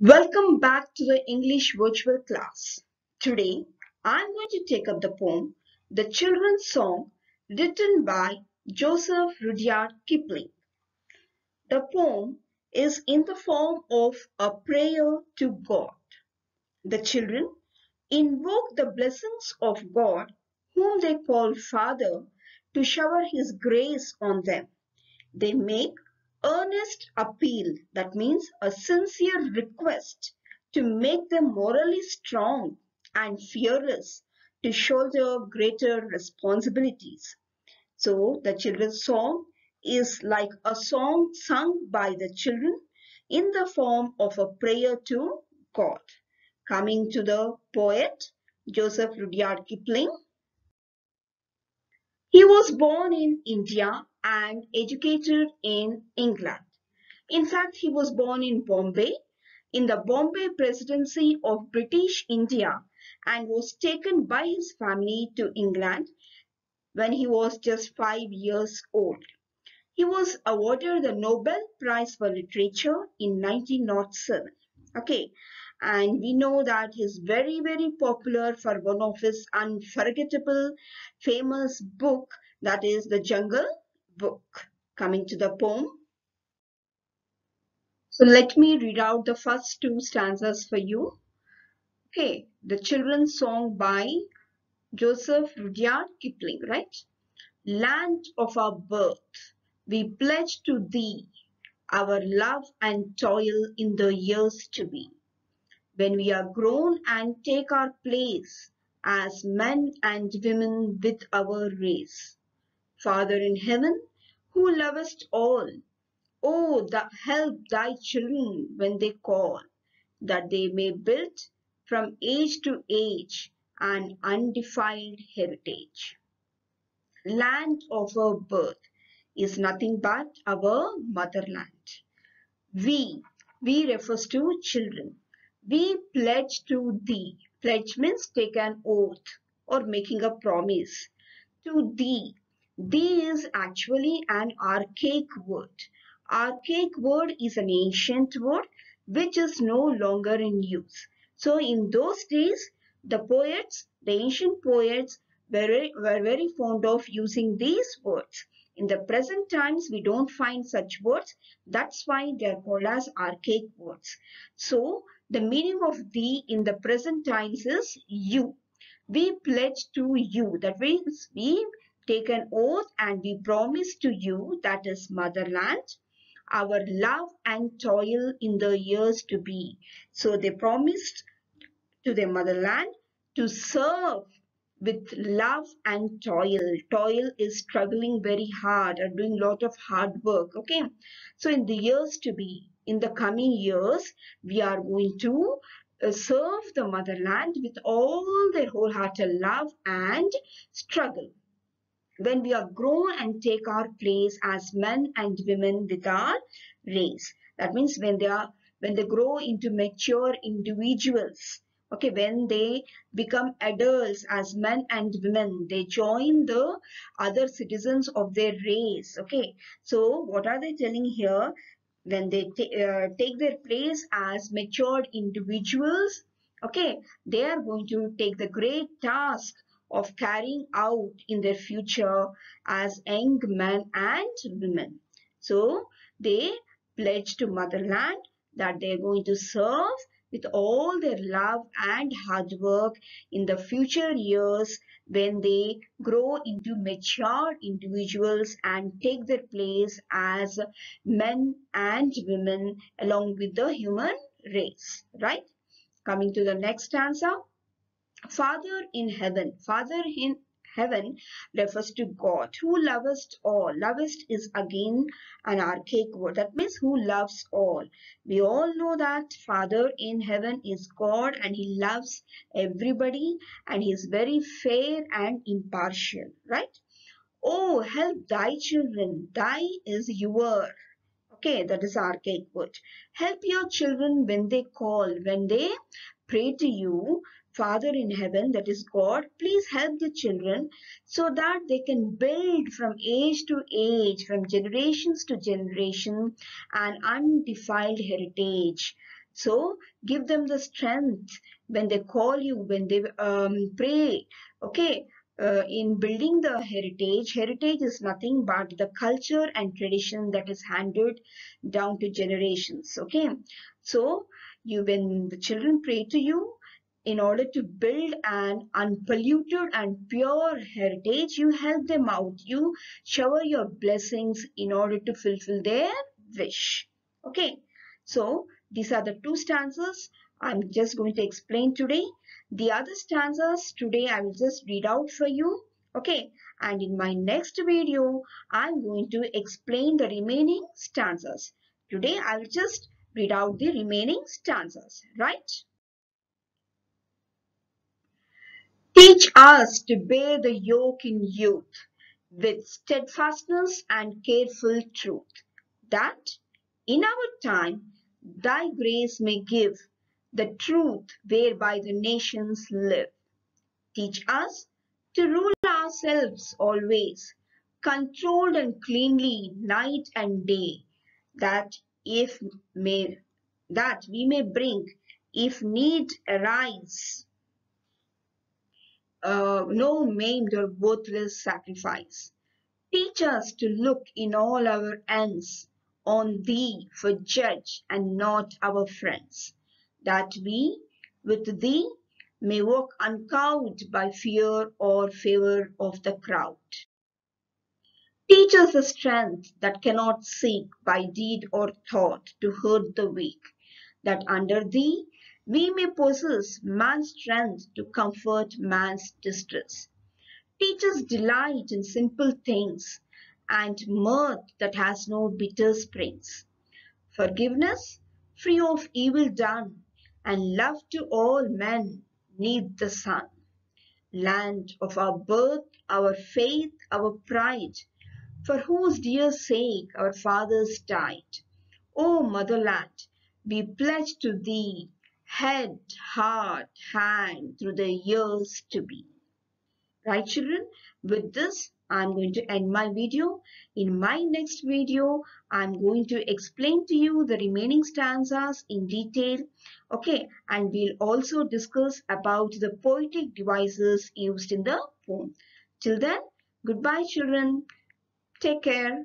Welcome back to the English virtual class. Today, I'm going to take up the poem The Children's Song written by Joseph Rudyard Kipling. The poem is in the form of a prayer to God. The children invoke the blessings of God, whom they call Father, to shower His grace on them. They make earnest appeal, that means a sincere request, to make them morally strong and fearless to shoulder greater responsibilities. So the children's song is like a song sung by the children in the form of a prayer to God. Coming to the poet Joseph Rudyard Kipling. He was born in India and educated in England. In fact, he was born in Bombay, in the Bombay Presidency of British India, and was taken by his family to England when he was just 5 years old. He was awarded the Nobel Prize for Literature in 1907. Okay, and we know that he's very, very popular for one of his unforgettable, famous book, that is the Jungle Book. Coming to the poem. So let me read out the first two stanzas for you. Okay, the children's song by Joseph Rudyard Kipling, right? Land of our birth, we pledge to thee our love and toil in the years to be. When we are grown and take our place as men and women with our race. Father in heaven, who lovest all, oh, help thy children when they call, that they may build from age to age an undefiled heritage. Land of our birth is nothing but our motherland. We, we refers to children. We pledge to thee. Pledge means take an oath or making a promise. To thee. Thee is actually an archaic word. Archaic word is an ancient word which is no longer in use. So in those days, the ancient poets were very fond of using these words. In the present times, we don't find such words. That's why they are called as archaic words. So the meaning of thee in the present times is you. We pledge to you. That means we take an oath and we promise to you, that is motherland, our love and toil in the years to be. So they promised to their motherland to serve with love and toil. Toil is struggling very hard or doing a lot of hard work. Okay. So in the years to be, in the coming years, we are going to serve the motherland with all their wholehearted love and struggle. When we are grown and take our place as men and women with our race. That means when they grow into mature individuals. Okay, when they become adults as men and women, they join the other citizens of their race. Okay, so what are they telling here? When they take their place as matured individuals, okay, they are going to take the great task of carrying out in their future as young men and women. So they pledge to motherland that they are going to serve with all their love and hard work in the future years when they grow into mature individuals and take their place as men and women along with the human race, right? Coming to the next stanza. Father in heaven. Father in heaven refers to God who lovest all. Lovest is again an archaic word. That means who loves all. We all know that Father in heaven is God and He loves everybody and He is very fair and impartial, right? Oh, help thy children. Thy is your. Okay, that is archaic word. Help your children when they call, when they pray to you, Father in heaven, that is God, please help the children so that they can build from age to age, from generations to generation, an undefiled heritage. So give them the strength when they call you, when they pray. Okay. In building the heritage is nothing but the culture and tradition that is handed down to generations. Okay. So when the children pray to you, in order to build an unpolluted and pure heritage, you help them out. You shower your blessings in order to fulfill their wish. Okay. So these are the two stanzas I'm just going to explain today. The other stanzas today I will just read out for you. Okay. And in my next video, I'm going to explain the remaining stanzas. Today I will just read out the remaining stanzas. Right? Teach us to bear the yoke in youth with steadfastness and careful truth, that in our time thy grace may give the truth whereby the nations live. Teach us to rule ourselves always, controlled and cleanly night and day, that if may that we may bring, if need arise, no maimed or worthless sacrifice. Teach us to look in all our ends on thee for judge and not our friends, that we with thee may walk uncowed by fear or favor of the crowd. Teach us the strength that cannot seek by deed or thought to hurt the weak, that under thee we may possess man's strength to comfort man's distress. Teach us delight in simple things and mirth that has no bitter springs. Forgiveness free of evil done and love to all men neath the sun. Land of our birth, our faith, our pride, for whose dear sake our fathers died. O motherland, we pledge to thee head, heart, hand through the years to be. Right, children? With this, I'm going to end my video. In my next video, I'm going to explain to you the remaining stanzas in detail. Okay, and we'll also discuss about the poetic devices used in the poem. Till then, goodbye, children. Take care.